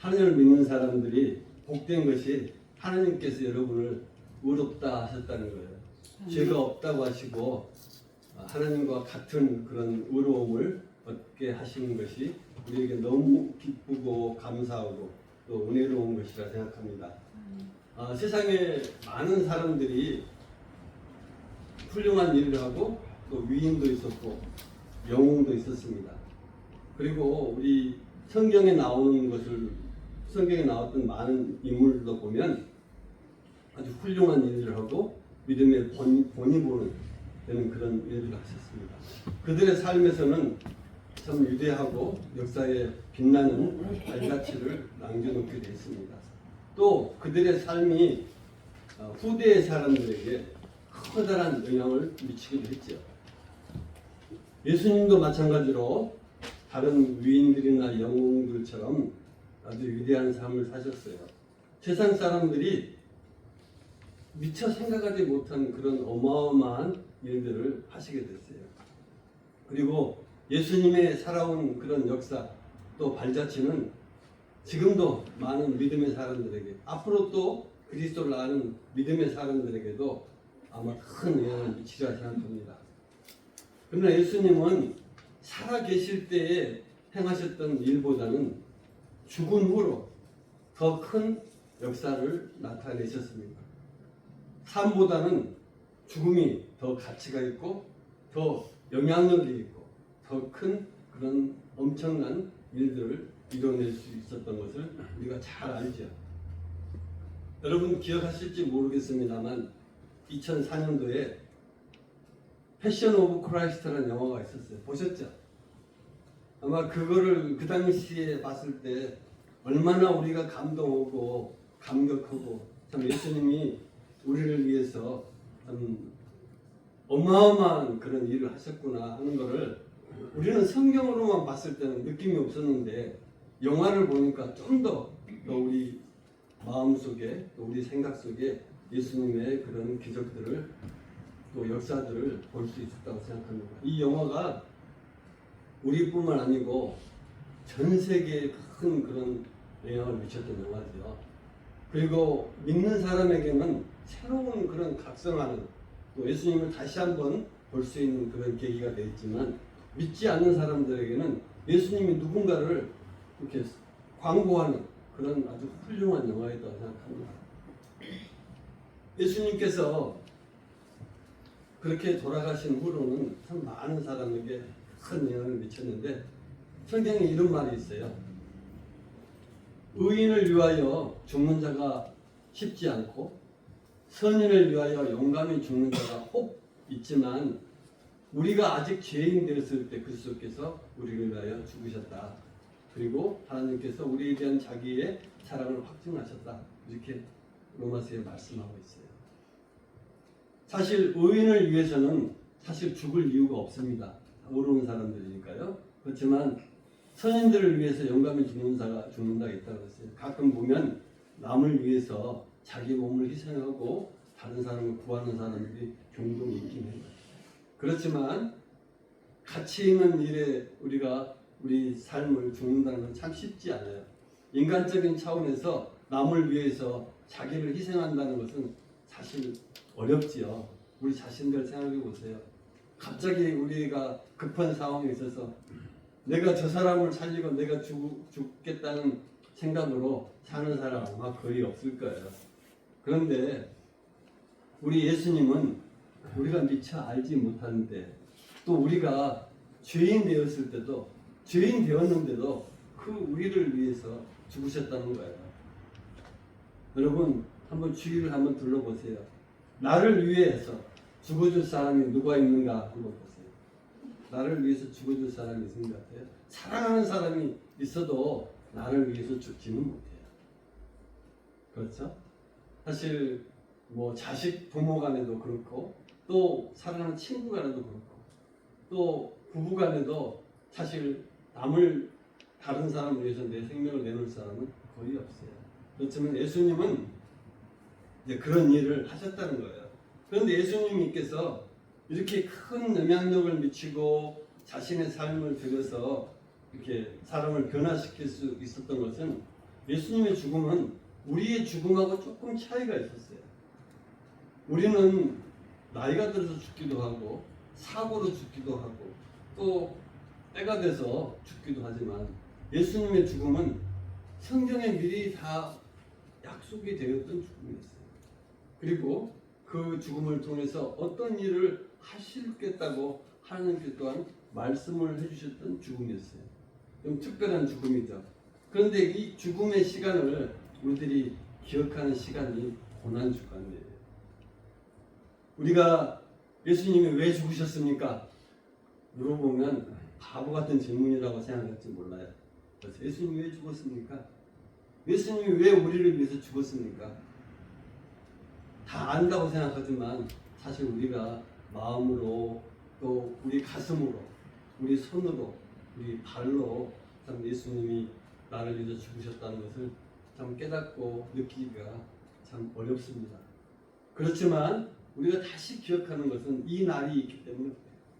하나님을 믿는 사람들이 복된 것이 하나님께서 여러분을 의롭다 하셨다는 거예요. 죄가 없다고 하시고 하나님과 같은 그런 의로움을 얻게 하시는 것이 우리에게 너무 기쁘고 감사하고 또 은혜로운 것이라 생각합니다. 세상에 많은 사람들이 훌륭한 일을 하고 또 위인도 있었고 영웅도 있었습니다. 그리고 우리 성경에 나왔던 많은 인물도 보면 아주 훌륭한 일을 하고 믿음의 본이 보는 되는 그런 일을 하셨습니다. 그들의 삶에서는 참 위대하고 역사에 빛나는 발자취를 남겨놓게 되었습니다. 또 그들의 삶이 후대의 사람들에게 커다란 영향을 미치기도 했죠. 예수님도 마찬가지로 다른 위인들이나 영웅들처럼 아주 위대한 삶을 사셨어요. 세상 사람들이 미처 생각하지 못한 그런 어마어마한 일들을 하시게 됐어요. 그리고 예수님의 살아온 그런 역사 또 발자취는 지금도 많은 믿음의 사람들에게 앞으로 또 그리스도를 아는 믿음의 사람들에게도 아마 큰 영향을 미치리라 생각합니다. 그러나 예수님은 살아 계실 때에 행하셨던 일보다는 죽은 후로 더 큰 역사를 나타내셨습니다. 삶보다는 죽음이 더 가치가 있고 더 영향력이 있고 더 큰 그런 엄청난 일들을 이뤄낼 수 있었던 것을 우리가 잘 알죠. 여러분 기억하실지 모르겠습니다만 2004년도에 패션 오브 크라이스트라는 영화가 있었어요. 보셨죠? 아마 그거를 그 당시에 봤을 때 얼마나 우리가 감동하고 감격하고 참 예수님이 우리를 위해서 참 어마어마한 그런 일을 하셨구나 하는 것을 우리는 성경으로만 봤을 때는 느낌이 없었는데 영화를 보니까 좀 더 우리 마음속에 또 우리 생각 속에 예수님의 그런 기적들을 또 역사들을 볼 수 있었다고 생각합니다. 이 영화가 우리뿐만 아니고 전 세계에 큰 그런 영향을 미쳤던 영화죠. 그리고 믿는 사람에게는 새로운 그런 각성하는 또 예수님을 다시 한번 볼 수 있는 그런 계기가 되었지만 믿지 않는 사람들에게는 예수님이 누군가를 이렇게 광고하는 그런 아주 훌륭한 영화였다고 생각합니다. 예수님께서 그렇게 돌아가신 후로는 참 많은 사람에게 큰 영향을 미쳤는데 성경에 이런 말이 있어요. 의인을 위하여 죽는 자가 쉽지 않고 선인을 위하여 용감히 죽는 자가 혹 있지만 우리가 아직 죄인 되었을 때 그리스도께서 우리를 위하여 죽으셨다. 그리고 하나님께서 우리에 대한 자기의 사랑을 확증하셨다. 이렇게 로마서에 말씀하고 있어요. 사실 의인을 위해서는 사실 죽을 이유가 없습니다. 모르는 사람들이니까요. 그렇지만 선인들을 위해서 영감히 죽는 자가 죽는다 있다고 했어요. 가끔 보면 남을 위해서 자기 몸을 희생하고 다른 사람을 구하는 사람들이 종종 있긴 해요. 그렇지만 가치 있는 일에 우리가 우리 삶을 죽는다는 건 참 쉽지 않아요. 인간적인 차원에서 남을 위해서 자기를 희생한다는 것은 사실 어렵지요. 우리 자신들 생각해 보세요. 갑자기 우리가 급한 상황에 있어서 내가 저 사람을 살리고 내가 죽겠다는 생각으로 사는 사람 아마 거의 없을 거예요. 그런데 우리 예수님은 우리가 미처 알지 못하는데 또 우리가 죄인 되었을 때도 죄인 되었는데도 그 우리를 위해서 죽으셨다는 거예요. 여러분 한번 주위를 한번 둘러보세요. 나를 위해서 죽어줄 사람이 누가 있는가 한번 보세요. 나를 위해서 죽어줄 사람이 있는 것 같아요. 사랑하는 사람이 있어도 나를 위해서 죽지는 못해요. 그렇죠? 사실 뭐 자식 부모 간에도 그렇고 또 사랑하는 친구 간에도 그렇고 또 부부 간에도 사실 다른 사람을 위해서 내 생명을 내놓을 사람은 거의 없어요. 그렇지만 예수님은 이제 그런 일을 하셨다는 거예요. 그런데 예수님께서 이렇게 큰 영향력을 미치고 자신의 삶을 들여서 이렇게 사람을 변화시킬 수 있었던 것은 예수님의 죽음은 우리의 죽음하고 조금 차이가 있었어요. 우리는 나이가 들어서 죽기도 하고 사고로 죽기도 하고 또 때가 돼서 죽기도 하지만 예수님의 죽음은 성경에 미리 다 약속이 되었던 죽음이었어요. 그리고 그 죽음을 통해서 어떤 일을 하시겠다고 하나님께 또한 말씀을 해주셨던 죽음이었어요. 좀 특별한 죽음이죠. 그런데 이 죽음의 시간을 우리들이 기억하는 시간이 고난주간이에요. 우리가 예수님이 왜 죽으셨습니까? 물어보면 바보 같은 질문이라고 생각할지 몰라요. 그래서 예수님이 왜 죽었습니까? 예수님이 왜 우리를 위해서 죽었습니까? 다 안다고 생각하지만 사실 우리가 마음으로 또 우리 가슴으로 우리 손으로 우리 발로 참 예수님이 나를 위해서 죽으셨다는 것을 참 깨닫고 느끼기가 참 어렵습니다. 그렇지만 우리가 다시 기억하는 것은 이 날이 있기 때문에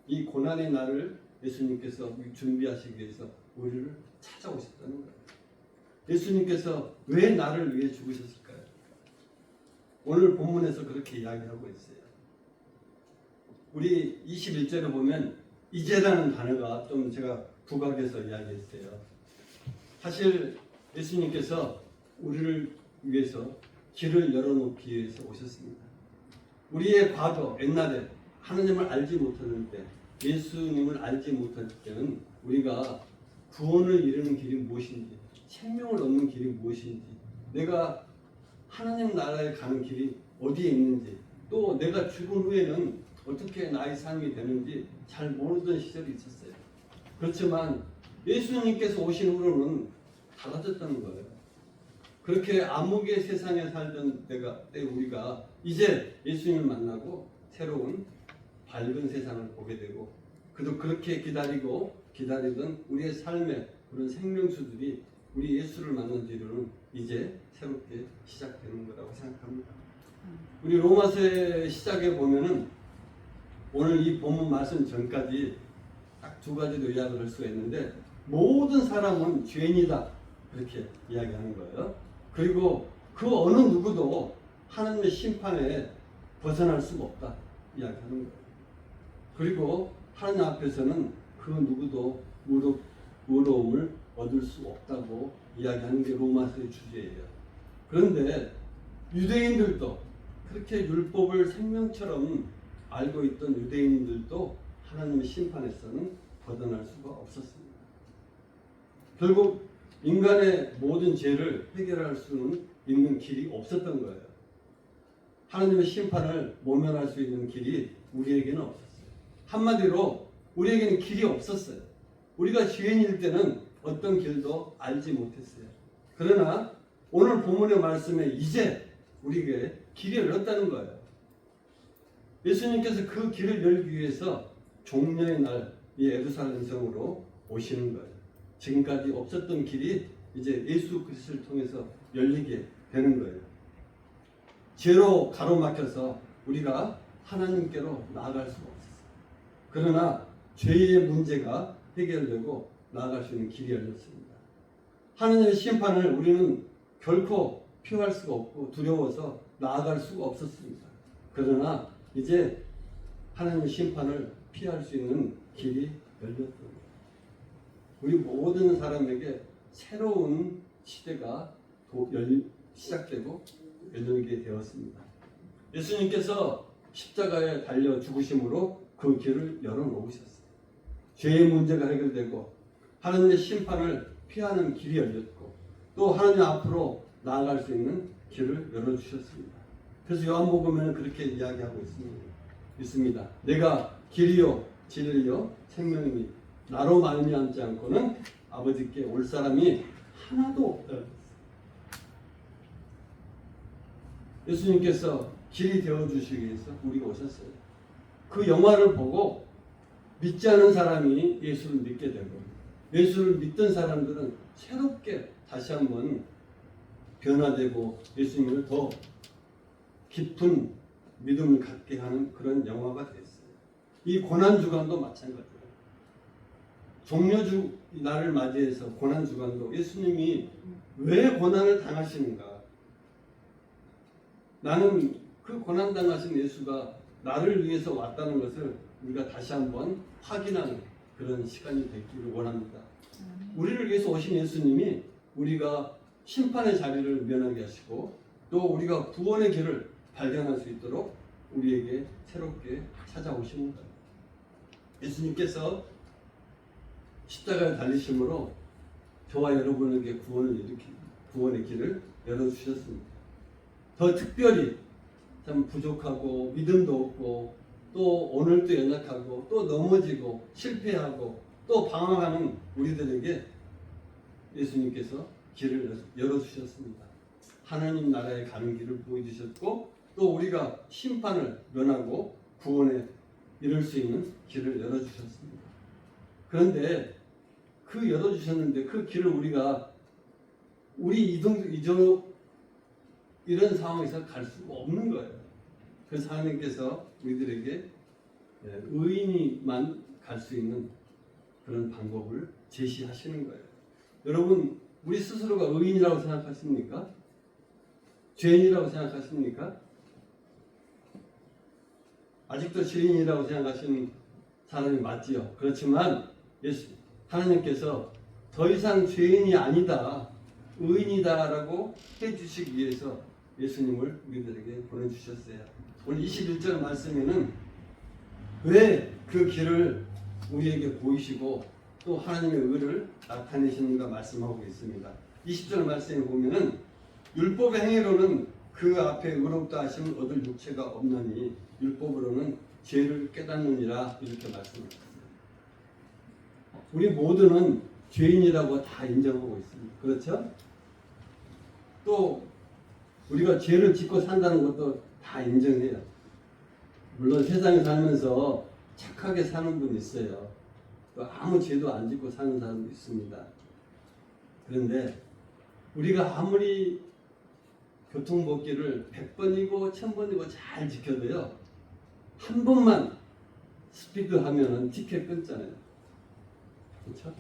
이 고난의 날을 예수님께서 준비하시기 위해서 우리를 찾아오셨다는 거예요. 예수님께서 왜 나를 위해 죽으셨을까요? 오늘 본문에서 그렇게 이야기하고 있어요. 우리 21절에 보면 이제라는 단어가 좀 제가 부각해서 이야기했어요. 사실 예수님께서 우리를 위해서 길을 열어놓기 위해서 오셨습니다. 우리의 과거, 옛날에 하나님을 알지 못하는 때, 예수님을 알지 못할 때는 우리가 구원을 이루는 길이 무엇인지, 생명을 얻는 길이 무엇인지, 내가 하나님 나라에 가는 길이 어디에 있는지, 또 내가 죽은 후에는 어떻게 나의 삶이 되는지 잘 모르던 시절이 있었어요. 그렇지만 예수님께서 오신 후로는 달라졌다는 거예요. 그렇게 암흑의 세상에 살던 때 우리가 이제 예수님을 만나고 새로운 밝은 세상을 보게 되고 그도 그렇게 기다리던 우리의 삶의 그런 생명수들이 우리 예수를 만난 뒤로는 이제 새롭게 시작되는 거라고 생각합니다. 우리 로마서의 시작에 보면은 오늘 이 본문 말씀 전까지 딱 두 가지로 이야기를 할 수가 있는데 모든 사람은 죄인이다 그렇게 이야기하는 거예요. 그리고 그 어느 누구도 하나님의 심판에 벗어날 수가 없다 이야기하는 거예요. 그리고 하나님 앞에서는 그 누구도 의로움을 얻을 수 없다고 이야기하는 게 로마서의 주제예요. 그런데 유대인들도 그렇게 율법을 생명처럼 알고 있던 유대인들도 하나님의 심판에서는 벗어날 수가 없었습니다. 결국 인간의 모든 죄를 해결할 수는 있는 길이 없었던 거예요. 하나님의 심판을 모면할 수 있는 길이 우리에게는 없었어요. 한마디로 우리에게는 길이 없었어요. 우리가 죄인일 때는 어떤 길도 알지 못했어요. 그러나 오늘 본문의 말씀에 이제 우리에게 길이 열렸다는 거예요. 예수님께서 그 길을 열기 위해서 종려의 날 이 예루살렘 성으로 오시는 거예요. 지금까지 없었던 길이 이제 예수 그리스도를 통해서 열리게 되는 거예요. 죄로 가로막혀서 우리가 하나님께로 나아갈 수가 없었어요. 그러나 죄의 문제가 해결되고 나아갈 수 있는 길이 열렸습니다. 하나님의 심판을 우리는 결코 피할 수가 없고 두려워서 나아갈 수가 없었습니다. 그러나 이제 하나님의 심판을 피할 수 있는 길이 열렸던 거예요. 우리 모든 사람에게 새로운 시대가 시작되고 열리게 되었습니다. 예수님께서 십자가에 달려 죽으심으로 그 길을 열어놓으셨어요. 죄의 문제가 해결되고 하나님의 심판을 피하는 길이 열렸고 또 하나님 앞으로 나아갈 수 있는 길을 열어주셨습니다. 그래서 요한복음에는 그렇게 이야기하고 있습니다. 내가 길이요 진리요 생명이니 나로 말미암지 않고는 아버지께 올 사람이 하나도 없다. 예수님께서 길이 되어주시기 위해서 우리가 오셨어요. 그 영화를 보고 믿지 않은 사람이 예수를 믿게 되고 예수를 믿던 사람들은 새롭게 다시 한번 변화되고 예수님을 더 깊은 믿음을 갖게 하는 그런 영화가 됐어요. 이 고난주간도 마찬가지예요. 종려주 날을 맞이해서 고난 주간도 예수님이 왜 고난을 당하시는가? 나는 그 고난 당하신 예수가 나를 위해서 왔다는 것을 우리가 다시 한번 확인하는 그런 시간이 되기를 원합니다. 우리를 위해서 오신 예수님이 우리가 심판의 자리를 면하게 하시고 또 우리가 구원의 길을 발견할 수 있도록 우리에게 새롭게 찾아오십니다. 예수님께서 십자가에 달리심으로 저와 여러분에게 구원의 길을 열어주셨습니다. 더 특별히 참 부족하고 믿음도 없고 또 오늘도 연약하고 또 넘어지고 실패하고 또 방황하는 우리들에게 예수님께서 길을 열어주셨습니다. 하나님 나라에 가는 길을 보여주셨고 또 우리가 심판을 면하고 구원에 이룰 수 있는 길을 열어주셨습니다. 그런데 그 열어주셨는데 그 길을 우리가 이런 상황에서 갈 수가 없는 거예요. 그래서 하나님께서 우리들에게 의인이만 갈 수 있는 그런 방법을 제시하시는 거예요. 여러분, 우리 스스로가 의인이라고 생각하십니까? 죄인이라고 생각하십니까? 아직도 죄인이라고 생각하시는 사람이 맞지요. 그렇지만 하나님께서 더 이상 죄인이 아니다, 의인이다라고 해주시기 위해서 예수님을 우리들에게 보내주셨어요. 오늘 21절 말씀에는 왜 그 길을 우리에게 보이시고 또 하나님의 의를 나타내시는가 말씀하고 있습니다. 20절 말씀에 보면은 율법의 행위로는 그 앞에 의롭다 하심을 얻을 육체가 없나니 율법으로는 죄를 깨닫느니라 이렇게 말씀하셨어요. 우리 모두는 죄인이라고 다 인정하고 있습니다. 그렇죠? 또 우리가 죄를 짓고 산다는 것도 다 인정해요. 물론 세상에 살면서 착하게 사는 분이 있어요. 또 아무 죄도 안 짓고 사는 사람도 있습니다. 그런데 우리가 아무리 교통법규를 100번이고 1000번이고 잘 지켜도요, 한 번만 스피드 하면은 티켓 끊잖아요. 그렇죠?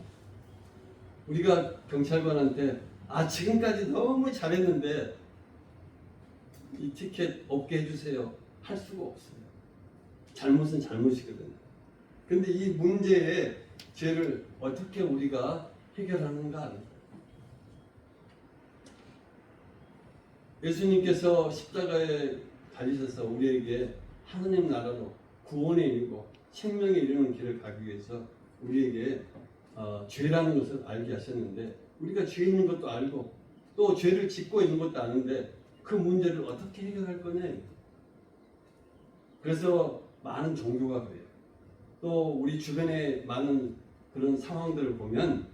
우리가 경찰관한테 지금까지 너무 잘했는데 이 티켓 없게 해주세요 할 수가 없어요. 잘못은 잘못이거든요. 근데 이 문제의 죄를 어떻게 우리가 해결하는가 합니다. 예수님께서 십자가에 달리셔서 우리에게 하나님 나라로 구원에 이르고 생명에 이르는 길을 가기 위해서 우리에게 죄라는 것을 알게 하셨는데 우리가 죄 있는 것도 알고 또 죄를 짓고 있는 것도 아는데 그 문제를 어떻게 해결할 거냐. 그래서 많은 종교가 그래요. 또 우리 주변에 많은 그런 상황들을 보면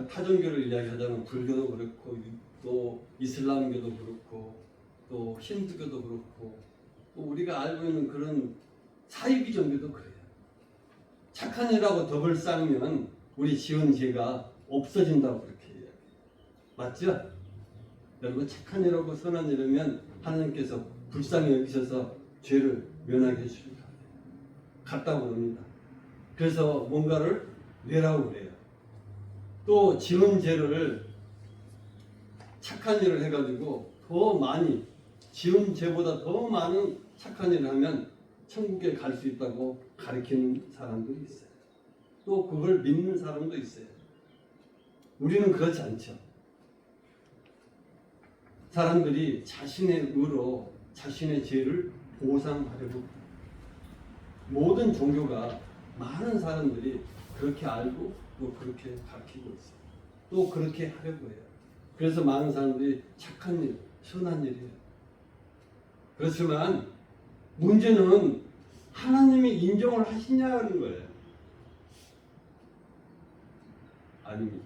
타종교를 이야기하자면 불교도 그렇고 또 이슬람교도 그렇고 또 힌두교도 그렇고 또 우리가 알고 있는 그런 사이비 종교도 그래요. 착한 일하고 덕을 쌓으면 우리 지은 죄가 없어진다고 그렇게 이야기해요. 맞죠? 여러분, 착한 일하고 선한 일이면 하나님께서 불쌍히 여기셔서 죄를 면하게 해주십니다. 같다고 그럽니다. 그래서 뭔가를 내라고 그래요. 또 지은 죄를 착한 일을 해가지고 더 많이 지은 죄보다 더 많은 착한 일을 하면 천국에 갈 수 있다고 가르치는 사람들이 있어요. 또 그걸 믿는 사람도 있어요. 우리는 그렇지 않죠. 사람들이 자신의 의로 자신의 죄를 보상하려고 모든 종교가 많은 사람들이 그렇게 알고 또 그렇게 가르치고 있어요. 또 그렇게 하려고 해요. 그래서 많은 사람들이 착한 일, 선한 일이에요. 그렇지만 문제는 하나님이 인정을 하시냐는 거예요. 아닙니다.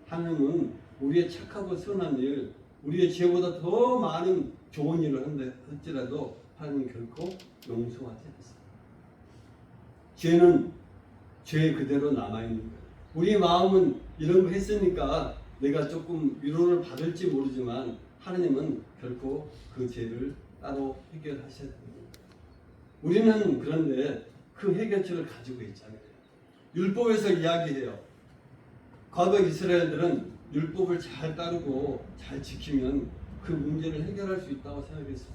하나님은 우리의 착하고 선한 일, 우리의 죄보다 더 많은 좋은 일을 할지라도 하나님 결코 용서하지 않습니다. 죄는 죄 그대로 남아있는 거예요. 우리 마음은 이런 거 했으니까 내가 조금 위로를 받을지 모르지만 하나님은 결코 그 죄를 따로 해결하셔야 됩니다. 우리는 그런데 그 그 해결책을 가지고 있잖아요. 율법에서 이야기해요. 과거 이스라엘들은 율법을 잘 따르고 잘 지키면 그 문제를 해결할 수 있다고 생각했었어요.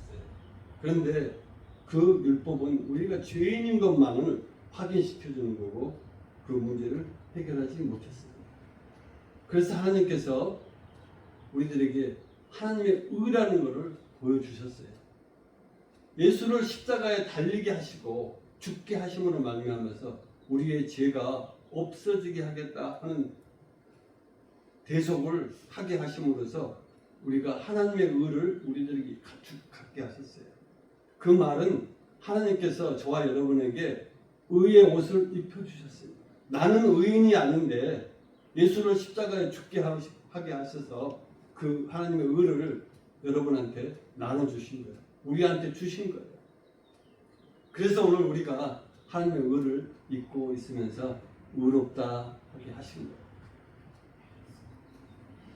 그런데 그 율법은 우리가 죄인인 것만을 확인시켜주는 거고 그 문제를 해결하지 못했습니다. 그래서 하나님께서 우리들에게 하나님의 의라는 것을 보여주셨어요. 예수를 십자가에 달리게 하시고 죽게 하심으로 말미암아서 우리의 죄가 없어지게 하겠다 하는 대속을 하게 하심으로써 우리가 하나님의 의를 우리들에게 갖게 하셨어요. 그 말은 하나님께서 저와 여러분에게 의의 옷을 입혀주셨습니다. 나는 의인이 아닌데 예수를 십자가에 죽게 하게 하셔서 그 하나님의 의를 여러분한테 나눠주신 거예요. 우리한테 주신 거예요. 그래서 오늘 우리가 하나님의 의를 입고 있으면서 의롭다 하게 하신 거예요.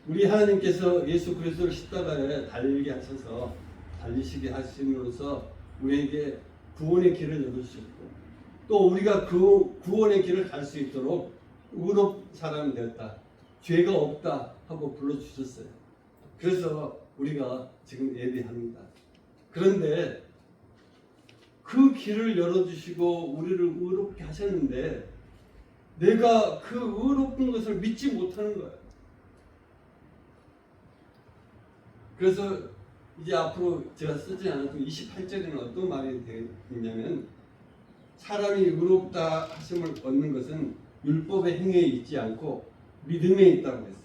우리 하나님께서 예수 그리스도를 십자가에 달리게 하셔서 달리시게 하심으로써 우리에게 구원의 길을 열어주셨고 또 우리가 그 구원의 길을 갈 수 있도록 의롭 사람이 되었다. 죄가 없다 하고 불러주셨어요. 그래서 우리가 지금 예배합니다. 그런데 그 길을 열어주시고 우리를 의롭게 하셨는데 내가 그 의롭은 것을 믿지 못하는 거예요. 그래서 이제 앞으로 제가 쓰지 않았던 28절에는 어떤 말이 되냐면 사람이 의롭다 하심을 얻는 것은 율법의 행위에 있지 않고 믿음에 있다고 했어요.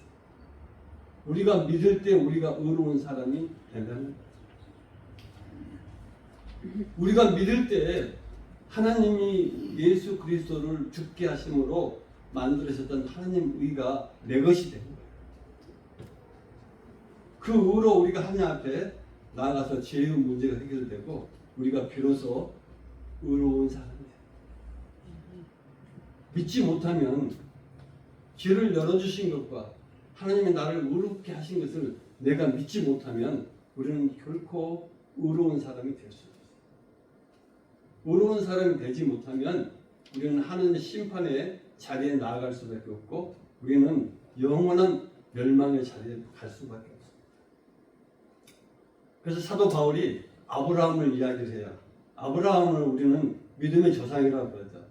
우리가 믿을 때 우리가 의로운 사람이 된다는 거예요. 우리가 믿을 때 하나님이 예수 그리스도를 죽게 하심으로 만들으셨던 하나님 의가 내 것이 된 거예요. 그 의로 우리가 하나님 앞에 나아가서 죄의 문제가 해결되고 우리가 비로소 의로운 사람이 돼요. 믿지 못하면 길을 열어주신 것과 하나님이 나를 의롭게 하신 것을 내가 믿지 못하면 우리는 결코 의로운 사람이 될 수 없어요. 의로운 사람이 되지 못하면 우리는 하나님의 심판의 자리에 나아갈 수밖에 없고 우리는 영원한 멸망의 자리에 갈 수밖에 없습니다. 그래서 사도 바울이 아브라함을 이야기를 해요. 아브라함을 우리는 믿음의 조상이라고 그러죠.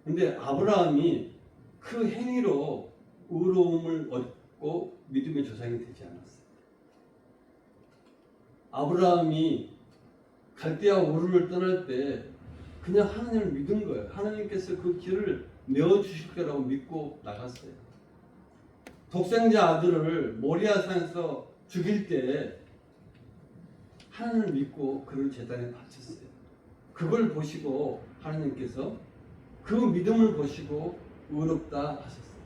근데 아브라함이 그 행위로 의로움을 얻고 믿음의 조상이 되지 않았어요. 아브라함이 갈대아 우르를 떠날 때 그냥 하나님을 믿은 거예요. 하나님께서 그 길을 내어주실 거라고 믿고 나갔어요. 독생자 아들을 모리아산에서 죽일 때 하나님을 믿고 그를 제단에 바쳤어요. 그걸 보시고 하나님께서 그 믿음을 보시고 의롭다 하셨어요.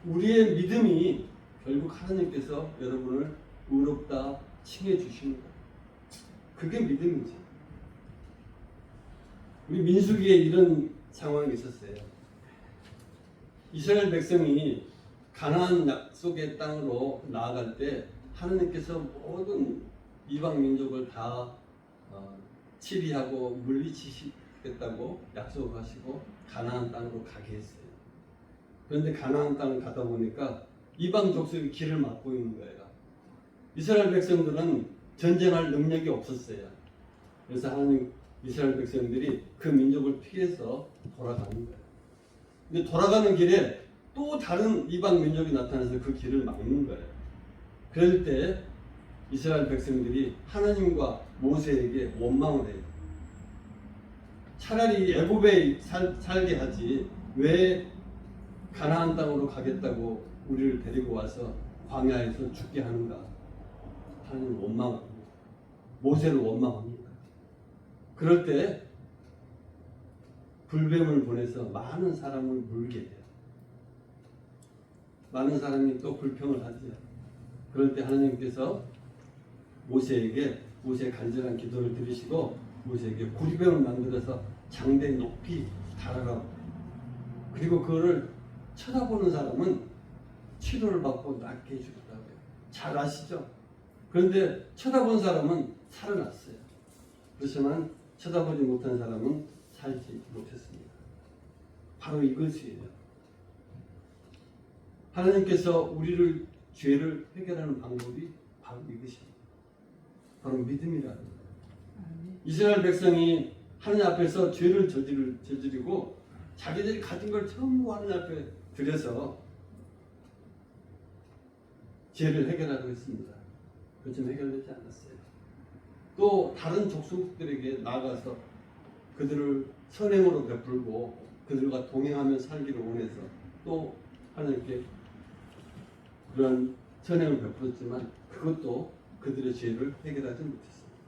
우리의 믿음이 결국 하나님께서 여러분을 의롭다 칭해 주시는 거예요. 그게 믿음이지. 우리 민수기에 이런 상황이 있었어요. 이스라엘 백성이 가나안 약속의 땅으로 나아갈 때 하나님께서 모든 이방 민족을 다 치리하고 물리치시겠다고 약속하시고 가나안 땅으로 가게 했어요. 그런데 가나안 땅을 가다 보니까 이방 족속이 길을 막고 있는 거예요. 이스라엘 백성들은 전쟁할 능력이 없었어요. 그래서 하나님 이스라엘 백성들이 그 민족을 피해서 돌아가는 거예요. 근데 돌아가는 길에 또 다른 이방 민족이 나타나서 그 길을 막는 거예요. 그럴 때 이스라엘 백성들이 하나님과 모세에게 원망을 해요. 차라리 애굽에 살게 하지 왜 가나안 땅으로 가겠다고 우리를 데리고 와서 광야에서 죽게 하는가. 하나님을 원망합니다. 모세를 원망합니다. 그럴 때 불뱀을 보내서 많은 사람을 물게 해요. 많은 사람이 또 불평을 하죠. 그럴 때 하나님께서 모세의 간절한 기도를 들으시고 모세에게 구리뱀을 만들어서 장대 높이 달아라. 그리고 그거를 쳐다보는 사람은 치료를 받고 낫게 해주겠다고 해요. 잘 아시죠? 그런데 쳐다본 사람은 살아났어요. 그렇지만 쳐다보지 못한 사람은 살지 못했습니다. 바로 이것이에요. 하나님께서 우리를 죄를 해결하는 방법이 바로 이것입니다. 바로 믿음이라는 거예요. 이스라엘 백성이 하나님 앞에서 죄를 저지르고 자기들이 가진 걸 전부 하나님 앞에 들여서 죄를 해결하려고 했습니다. 그렇지만 해결되지 않았어요. 또 다른 족속들에게 나아가서 그들을 선행으로 베풀고 그들과 동행하며 살기를 원해서 또 하나님께 그런 선행을 베풀었지만 그것도 그들의 죄를 해결하지 못했습니다.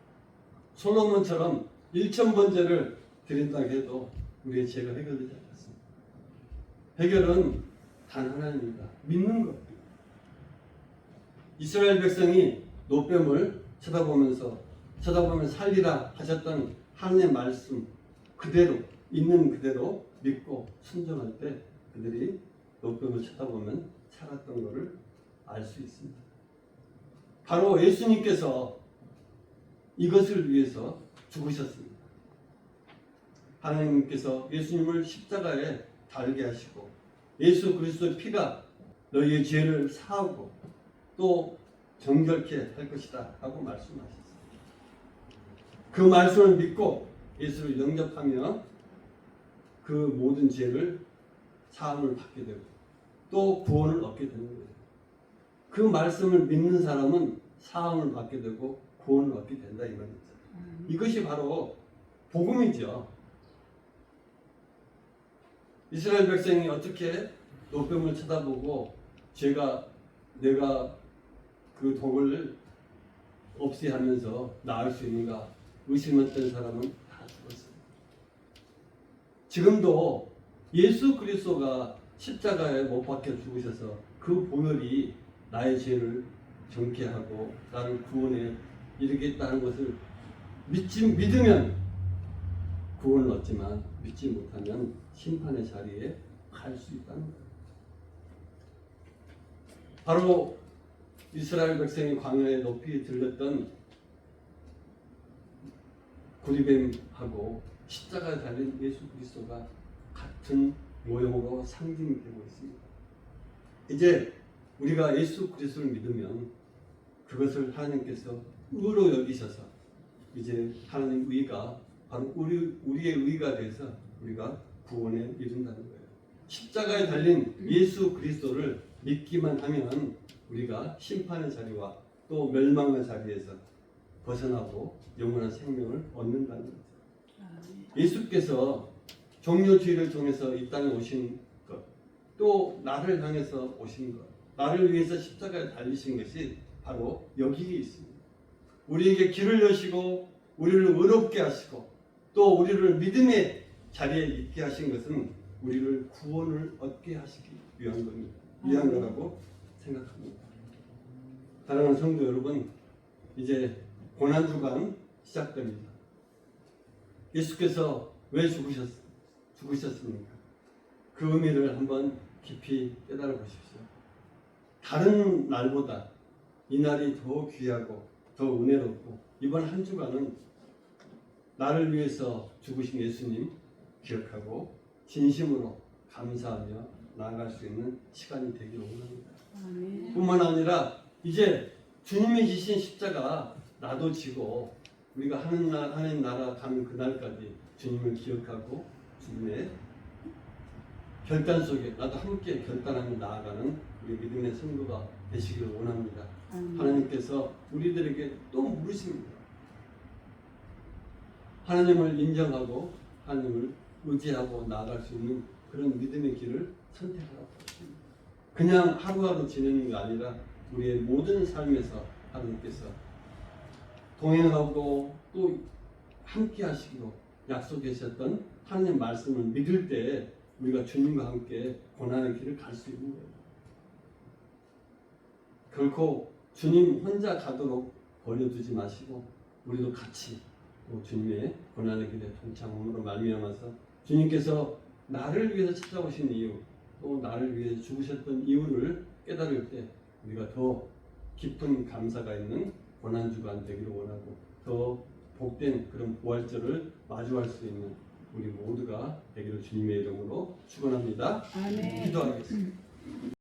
솔로몬처럼 1000번제를 드린다고 해도 우리의 죄가 해결되지 않았습니다. 해결은 단 하나입니다. 믿는 것. 이스라엘 백성이 노뱀을 쳐다보면 살리라 하셨던 하나님의 말씀 그대로 있는 그대로 믿고 순종할 때 그들이 노뱀을 쳐다보면 살았던 것을 알 수 있습니다. 바로 예수님께서 이것을 위해서 죽으셨습니다. 하나님께서 예수님을 십자가에 달게 하시고 예수 그리스도의 피가 너희의 죄를 사하고 또 정결케 할 것이다 하고 말씀하셨습니다. 그 말씀을 믿고 예수를 영접하며 그 모든 죄를 사함을 받게 되고 또 구원을 얻게 되는 거예요. 그 말씀을 믿는 사람은 사함을 받게 되고 구원을 얻게 된다 이 말이죠. 이것이 바로 복음이죠. 이스라엘 백성이 어떻게 노뱀을 쳐다보고 내가 그 독을 없애하면서 나을 수 있는가 의심했던 사람은 다 죽었습니다. 지금도 예수 그리스도가 십자가에 못 박혀 죽으셔서 그 보혈이 나의 죄를 정케하고 나를 구원해 이르겠다는 것을 믿으면 구원을 얻지만 믿지 못하면 심판의 자리에 갈 수 있다는 거예요. 바로 이스라엘 백성이 광야에 높이 들렸던 구리뱀하고 십자가에 달린 예수 그리스도가 같은 모형으로 상징되고 있습니다. 이제 우리가 예수 그리스도를 믿으면 그것을 하나님께서 의로 여기셔서 이제 하나님 의가 바로 우리의 의가 돼서 우리가 구원에 이른다는 거예요. 십자가에 달린 예수 그리스도를 믿기만 하면 우리가 심판의 자리와 또 멸망의 자리에서 벗어나고 영원한 생명을 얻는다는 거죠. 예수께서 종료주의를 통해서 이 땅에 오신 것, 또 나를 향해서 오신 것, 나를 위해서 십자가에 달리신 것이 바로 여기에 있습니다. 우리에게 길을 여시고 우리를 의롭게 하시고 또 우리를 믿음의 자리에 있게 하신 것은 우리를 구원을 얻게 하시기 위한 겁니다. 위한 거라고 생각합니다. 사랑하는 성도 여러분, 이제 고난주간 시작됩니다. 예수께서 왜 죽으셨습니까? 그 의미를 한번 깊이 깨달아 보십시오. 다른 날보다 이날이 더 귀하고 더 은혜롭고 이번 한 주간은 나를 위해서 죽으신 예수님 기억하고 진심으로 감사하며 나아갈 수 있는 시간이 되기를 원합니다. 뿐만 아니라 이제 주님이 지신 십자가 나도 지고 우리가 하나님 나라 가는 그날까지 주님을 기억하고 주님의 결단 속에 나도 함께 결단하며 나아가는 우리 믿음의 성도가 되시기를 원합니다. 하나님께서 우리들에게 또 물으십니다. 하나님을 인정하고 하나님을 의지하고 나아갈 수 있는 그런 믿음의 길을 선택하라고 하십니다. 그냥 하루하루 지내는 게 아니라 우리의 모든 삶에서 하나님께서 동행하고 또 함께 하시기로 약속하셨던 하나님 말씀을 믿을 때 우리가 주님과 함께 고난의 길을 갈 수 있는 거예요. 결코 주님 혼자 가도록 버려두지 마시고 우리도 같이 또 주님의 고난의 길에 동참함으로 말미암아서 주님께서 나를 위해서 찾아오신 이유 또 나를 위해 죽으셨던 이유를 깨달을 때 우리가 더 깊은 감사가 있는 고난주간 되기를 원하고 더 복된 그런 부활절을 마주할 수 있는 우리 모두가 되기를 주님의 이름으로 축원합니다. 아멘. 기도하겠습니다.